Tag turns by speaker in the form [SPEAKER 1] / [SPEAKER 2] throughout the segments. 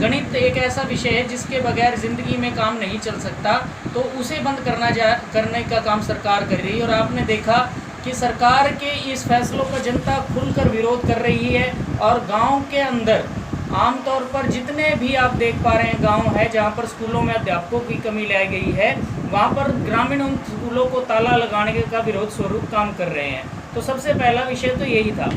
[SPEAKER 1] गणित एक ऐसा विषय है जिसके बगैर ज़िंदगी में काम नहीं चल सकता, तो उसे बंद करने का काम सरकार कर रही है। और आपने देखा कि सरकार के इस फैसलों का जनता खुलकर विरोध कर रही है। और गांव के अंदर आमतौर पर जितने भी आप देख पा रहे हैं गांव है जहां पर स्कूलों में अध्यापकों की कमी लाई गई है, वहां पर ग्रामीण उन स्कूलों को ताला लगाने का विरोध स्वरूप काम कर रहे हैं। तो सबसे पहला विषय तो यही था।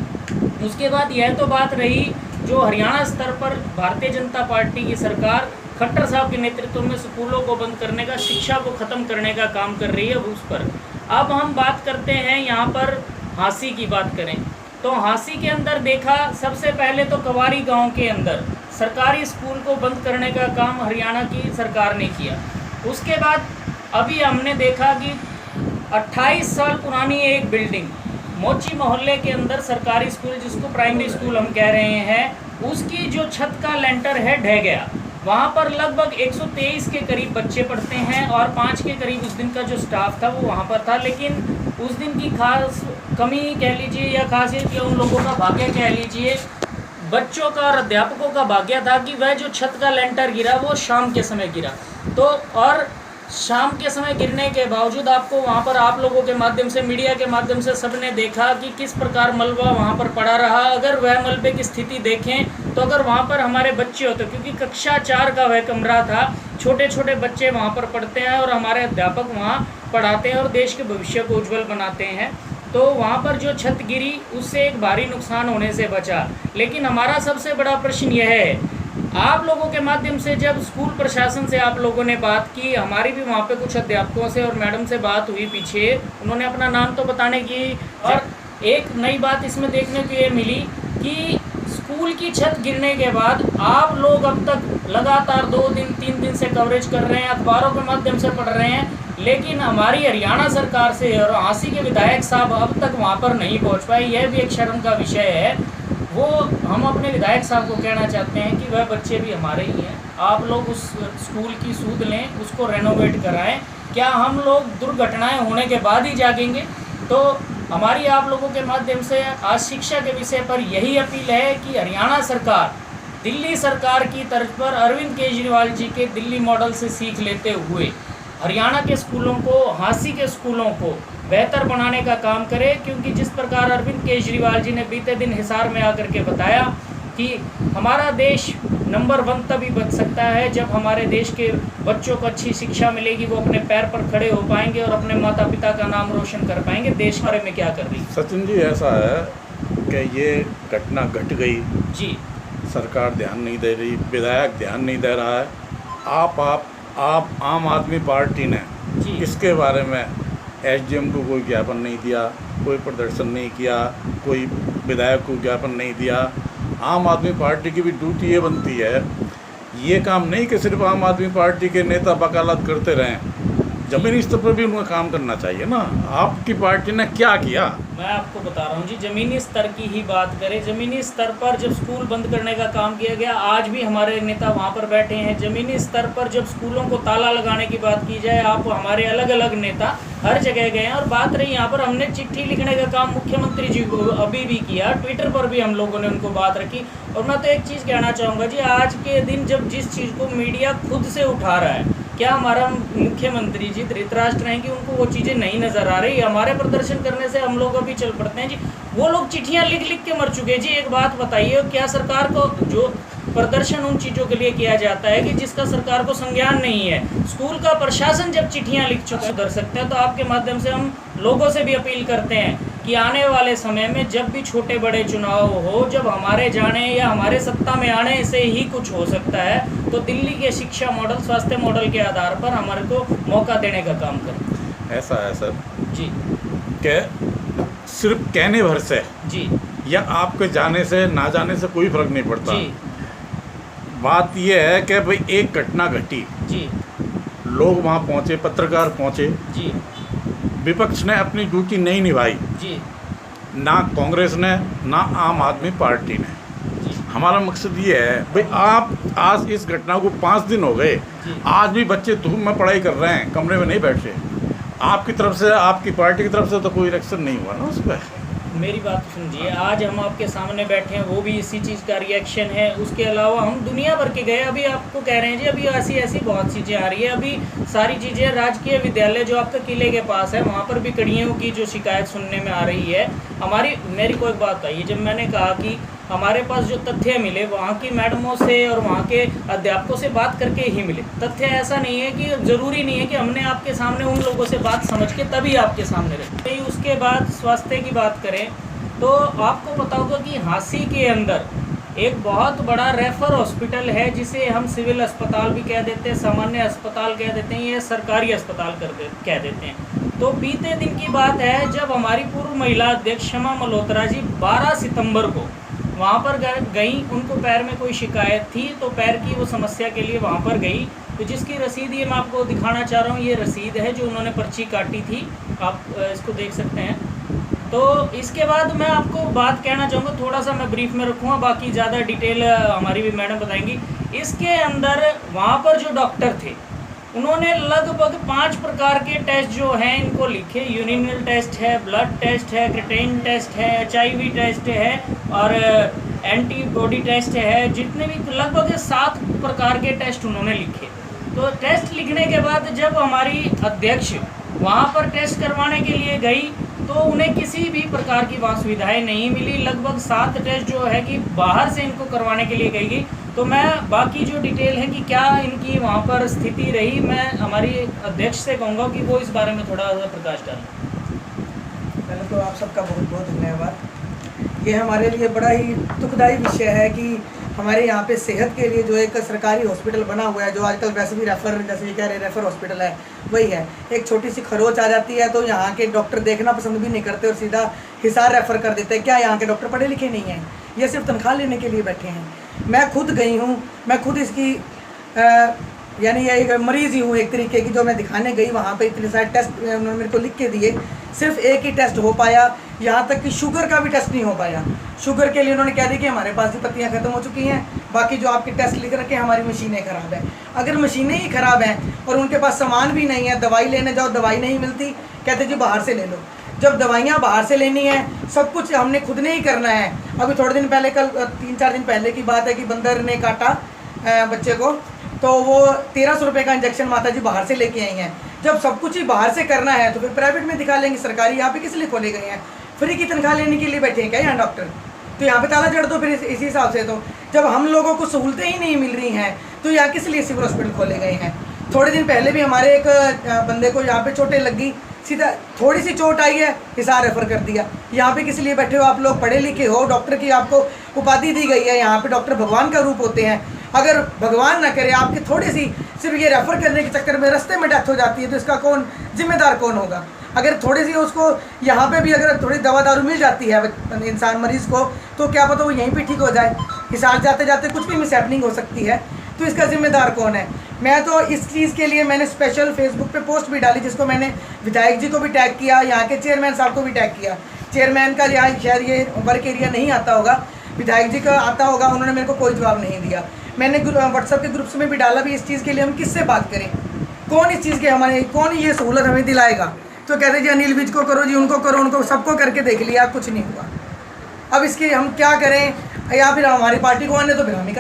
[SPEAKER 1] उसके बाद यह तो बात रही जो हरियाणा स्तर पर भारतीय जनता पार्टी की सरकार खट्टर साहब के नेतृत्व में स्कूलों को बंद करने का, शिक्षा को ख़त्म करने का काम कर रही है, उस पर अब हम बात करते हैं। यहाँ पर हांसी की बात करें तो हांसी के अंदर देखा, सबसे पहले तो कवारी गांव के अंदर सरकारी स्कूल को बंद करने का काम हरियाणा की सरकार ने किया। उसके बाद अभी हमने देखा कि 28 साल पुरानी एक बिल्डिंग मोची मोहल्ले के अंदर सरकारी स्कूल, जिसको प्राइमरी स्कूल हम कह रहे हैं, उसकी जो छत का लेंटर है ढह गया। वहाँ पर लगभग 123 के करीब बच्चे पढ़ते हैं और 5 के करीब उस दिन का जो स्टाफ था वो वहाँ पर था। लेकिन उस दिन की खास कमी कह लीजिए या खासियत या उन लोगों का भाग्य कह लीजिए, बच्चों का और अध्यापकों का भाग्य था कि वह जो छत का लेंटर गिरा वो शाम के समय गिरा। तो और शाम के समय गिरने के बावजूद आपको वहाँ पर आप लोगों के माध्यम से, मीडिया के माध्यम से सबने देखा कि किस प्रकार मलबा वहाँ पर पड़ा रहा। अगर वह मलबे की स्थिति देखें तो अगर वहाँ पर हमारे बच्चे होते, क्योंकि कक्षा 4 का वह कमरा था, छोटे छोटे बच्चे वहाँ पर पढ़ते हैं और हमारे अध्यापक वहाँ पढ़ाते हैं और देश के भविष्य को उज्जवल बनाते हैं, तो वहाँ पर जो छत गिरी उससे एक भारी नुकसान होने से बचा। लेकिन हमारा सबसे बड़ा प्रश्न यह है, आप लोगों के माध्यम से जब स्कूल प्रशासन से आप लोगों ने बात की, हमारी भी वहाँ पे कुछ अध्यापकों से और मैडम से बात हुई पीछे, उन्होंने अपना नाम तो बताने की, और एक नई बात इसमें देखने को ये मिली कि स्कूल की छत गिरने के बाद आप लोग अब तक लगातार 2 दिन 3 दिन से कवरेज कर रहे हैं, अखबारों के माध्यम से पढ़ रहे हैं, लेकिन हमारी हरियाणा सरकार से और हांसी के विधायक साहब अब तक वहाँ पर नहीं पहुँच पाए। यह भी एक शर्म का विषय है। वो हम अपने विधायक साहब को कहना चाहते हैं कि वह बच्चे भी हमारे ही हैं, आप लोग उस स्कूल की सूद लें, उसको रेनोवेट कराएं। क्या हम लोग दुर्घटनाएं होने के बाद ही जागेंगे? तो हमारी आप लोगों के माध्यम से आज शिक्षा के विषय पर यही अपील है कि हरियाणा सरकार दिल्ली सरकार की तर्ज पर अरविंद केजरीवाल जी के दिल्ली मॉडल से सीख लेते हुए हरियाणा के स्कूलों को, हांसी के स्कूलों को बेहतर बनाने का काम करे। क्योंकि जिस प्रकार अरविंद केजरीवाल जी ने बीते दिन हिसार में आकर के बताया कि हमारा देश नंबर 1 तभी बच सकता है जब हमारे देश के बच्चों को अच्छी शिक्षा मिलेगी, वो अपने पैर पर खड़े हो पाएंगे और अपने माता पिता का नाम रोशन कर पाएंगे। देश बारे में क्या कर रही है?
[SPEAKER 2] सचिन जी, ऐसा है कि ये घटना घट गई
[SPEAKER 1] जी,
[SPEAKER 2] सरकार ध्यान नहीं दे रही, विधायक ध्यान नहीं दे रहा है। आप आम आदमी पार्टी ने इसके बारे में एसडीएम को कोई ज्ञापन नहीं दिया, कोई प्रदर्शन नहीं किया, कोई विधायक को ज्ञापन नहीं दिया। आम आदमी पार्टी की भी ड्यूटी ये बनती है, ये काम नहीं कि सिर्फ आम आदमी पार्टी के नेता वकालत करते रहें, ज़मीनी स्तर पर भी उनको काम करना चाहिए ना। आपकी पार्टी ने क्या किया?
[SPEAKER 1] मैं आपको बता रहा हूँ जी, ज़मीनी स्तर की ही बात करें। ज़मीनी स्तर पर जब स्कूल बंद करने का काम किया गया, आज भी हमारे नेता वहाँ पर बैठे हैं। ज़मीनी स्तर पर जब स्कूलों को ताला लगाने की बात की जाए, आप हमारे अलग अलग नेता हर जगह गए हैं। और बात रही यहाँ पर, हमने चिट्ठी लिखने का काम मुख्यमंत्री जी को अभी भी किया, ट्विटर पर भी हम लोगों ने उनको बात रखी। और मैं तो एक चीज़ कहना चाहूँगा जी, आज के दिन जब जिस चीज़ को मीडिया खुद से उठा रहा है, क्या हमारा मुख्यमंत्री जी धृतराष्ट्र हैं कि उनको वो चीज़ें नहीं नज़र आ रही? हमारे प्रदर्शन करने से हम लोग अभी चल पड़ते हैं जी। वो लोग चिट्ठियां लिख लिख के मर चुके जी। एक बात बताइए, क्या सरकार को जो प्रदर्शन उन चीज़ों के लिए किया जाता है कि जिसका सरकार को संज्ञान नहीं है? स्कूल का प्रशासन जब चिट्ठियां लिख चुका सुधर सकते हैं, तो आपके माध्यम से हम लोगों से भी अपील करते हैं कि आने वाले समय में जब भी छोटे बड़े चुनाव हो, जब हमारे जाने या हमारे सत्ता में आने से ही कुछ हो सकता है, तो दिल्ली के शिक्षा मॉडल, स्वास्थ्य मॉडल के आधार पर हमारे को मौका देने का काम करें।
[SPEAKER 2] ऐसा है सर
[SPEAKER 1] जी,
[SPEAKER 2] कि सिर्फ कहने भर से
[SPEAKER 1] जी,
[SPEAKER 2] या आपके जाने से ना जाने से कोई फर्क नहीं पड़ता
[SPEAKER 1] जी,
[SPEAKER 2] बात यह है कि भाई एक घटना घटी,
[SPEAKER 1] जी,
[SPEAKER 2] लोग वहाँ पहुँचे, पत्रकार पहुँचे,
[SPEAKER 1] जी,
[SPEAKER 2] विपक्ष ने अपनी ड्यूटी नहीं निभाई,
[SPEAKER 1] जी,
[SPEAKER 2] ना कांग्रेस ने ना आम आदमी पार्टी ने।
[SPEAKER 1] जी,
[SPEAKER 2] हमारा मकसद ये है भाई, आप आज इस घटना को 5 दिन हो गए, आज भी बच्चे धूप में पढ़ाई कर रहे हैं, कमरे में नहीं बैठे। आपकी तरफ से, आपकी पार्टी की तरफ से तो कोई रिएक्शन नहीं हुआ ना उस पर।
[SPEAKER 1] मेरी बात सुनिए, आज हम आपके सामने बैठे हैं, वो भी इसी चीज़ का रिएक्शन है। उसके अलावा हम दुनिया भर के गए, अभी आपको कह रहे हैं जी, अभी ऐसी ऐसी बहुत चीज़ें आ रही है। अभी सारी चीज़ें, राजकीय विद्यालय जो आपका किले के पास है, वहाँ पर भी कड़ियों की जो शिकायत सुनने में आ रही है। मेरी कोई बात आई, जब मैंने कहा कि हमारे पास जो तथ्य मिले वहाँ की मैडमों से और वहाँ के अध्यापकों से बात करके ही मिले। तथ्य ऐसा नहीं है कि ज़रूरी नहीं है कि हमने आपके सामने उन लोगों से बात समझ के तभी आपके सामने रखे। उसके बाद स्वास्थ्य की बात करें तो आपको पता होगा कि हांसी के अंदर एक बहुत बड़ा रेफर हॉस्पिटल है, जिसे हम सिविल अस्पताल भी कह देते हैं, सामान्य अस्पताल कह देते हैं, या सरकारी अस्पताल कह देते हैं। तो बीते दिन की बात है, जब हमारी पूर्व महिला अध्यक्ष शमा मल्होत्रा जी 12 सितंबर को वहाँ पर गई, उनको पैर में कोई शिकायत थी, तो पैर की वो समस्या के लिए वहाँ पर गई। तो जिसकी रसीद ये मैं आपको दिखाना चाह रहा हूँ, ये रसीद है जो उन्होंने पर्ची काटी थी, आप इसको देख सकते हैं। तो इसके बाद मैं आपको बात कहना चाहूँगा, थोड़ा सा मैं ब्रीफ में रखूँगा, बाकी ज़्यादा डिटेल हमारी भी मैडम बताएंगी। इसके अंदर वहाँ पर जो डॉक्टर थे, उन्होंने लगभग 5 प्रकार के टेस्ट जो हैं इनको लिखे। यूरिनल टेस्ट है, ब्लड टेस्ट है, क्रिएटिनिन टेस्ट है, HIV टेस्ट है और एंटीबॉडी टेस्ट है, जितने भी लगभग 7 प्रकार के टेस्ट उन्होंने लिखे। तो टेस्ट लिखने के बाद जब हमारी अध्यक्ष वहाँ पर टेस्ट करवाने के लिए गई, तो उन्हें किसी भी प्रकार की वहाँ सुविधाएँ नहीं मिली। लगभग 7 टेस्ट जो है कि बाहर से इनको करवाने के लिए गई। तो मैं बाकी जो डिटेल है कि क्या इनकी वहाँ पर स्थिति रही, मैं हमारी अध्यक्ष से कहूँगा कि वो इस बारे में थोड़ा सा प्रकाश डालें।
[SPEAKER 3] पहले तो आप सबका बहुत बहुत धन्यवाद। ये हमारे लिए बड़ा ही दुखदायी विषय है कि हमारे यहाँ पे सेहत के लिए जो एक सरकारी हॉस्पिटल बना हुआ है, जो आजकल वैसे भी रेफ़र, जैसे ये कह रहे रेफ़र हॉस्पिटल है, वही है। एक छोटी सी खरोच आ जाती है तो यहाँ के डॉक्टर देखना पसंद भी नहीं करते और सीधा हिसार रेफ़र कर देते हैं। क्या यहाँ के डॉक्टर पढ़े लिखे नहीं हैं? ये सिर्फ तनख्वाह लेने के लिए बैठे हैं। मैं खुद गई हूँ, मैं खुद इसकी यानी ये एक मरीज़ ही हूँ एक तरीके की, जो मैं दिखाने गई वहाँ पे इतने सारे टेस्ट उन्होंने मेरे को लिख के दिए, सिर्फ एक ही टेस्ट हो पाया। यहाँ तक कि शुगर का भी टेस्ट नहीं हो पाया। शुगर के लिए उन्होंने कह दी कि हमारे पास ही पत्तियाँ ख़त्म हो चुकी हैं, बाकी जो आपके टेस्ट लिख रखे हैं हमारी मशीनें ख़राब हैं। अगर मशीनें ही ख़राब हैं और उनके पास सामान भी नहीं है, दवाई लेने जाओ दवाई नहीं मिलती, कहते जी बाहर से ले लो। जब दवाइयाँ बाहर से लेनी है, सब कुछ हमने खुद ने ही करना है। अभी थोड़े दिन पहले, कल 3-4 दिन पहले की बात है कि बंदर ने काटा बच्चे को, तो वो 1300 रुपये का इंजेक्शन माता जी बाहर से लेके आई हैं। जब सब कुछ ही बाहर से करना है तो फिर प्राइवेट में दिखा लेंगे, सरकारी यहाँ पे किस लिए खोले गए हैं? फ्री की तनख्वाह लेने के लिए बैठे हैं क्या यहाँ डॉक्टर? तो यहाँ पे ताला जड़ दो फिर इसी हिसाब से। तो जब हम लोगों को सहूलतें ही नहीं मिल रही हैं तो यहाँ किस लिए सिविल हॉस्पिटल खोले गए हैं? थोड़े दिन पहले भी हमारे एक बंदे को यहाँ पे चोटें लग गई, सीधा थोड़ी सी चोट आई है, हिसार रेफर कर दिया। यहाँ पे किस लिए बैठे हो? आप लोग पढ़े लिखे हो, डॉक्टर की आपको उपाधि दी गई है, यहाँ पे डॉक्टर भगवान का रूप होते हैं। अगर भगवान ना करे आपकी थोड़ी सी सिर्फ ये रेफ़र करने के चक्कर में रास्ते में डेथ हो जाती है, तो इसका कौन जिम्मेदार कौन होगा? अगर थोड़ी सी उसको यहाँ पे भी अगर थोड़ी दवा दारू मिल जाती है इंसान मरीज़ को, तो क्या पता वो यहीं पे ठीक हो जाए। हिसार जाते जाते कुछ भी मिसहैपनिंग हो सकती है, तो इसका जिम्मेदार कौन है? मैं तो इस चीज़ के लिए मैंने स्पेशल फेसबुक पे पोस्ट भी डाली, जिसको मैंने विधायक जी को भी टैग किया, यहाँ के चेयरमैन साहब को भी टैग किया। चेयरमैन का यहाँ शायद ये वर्क एरिया नहीं आता होगा, विधायक जी का आता होगा, उन्होंने मेरे को कोई जवाब नहीं दिया। मैंने व्हाट्सएप के ग्रुप्स में भी डाला भी इस चीज़ के लिए हम किससे बात करें, कौन इस चीज़ के हमारे कौन ये सहूलत हमें दिलाएगा? तो कहते जी अनिल विज को करो जी, उनको करो, उनको सबको करके देख लिया, कुछ नहीं हुआ। अब इसकी हम क्या करें? या फिर हमारी पार्टी को आने तो फिर हम ही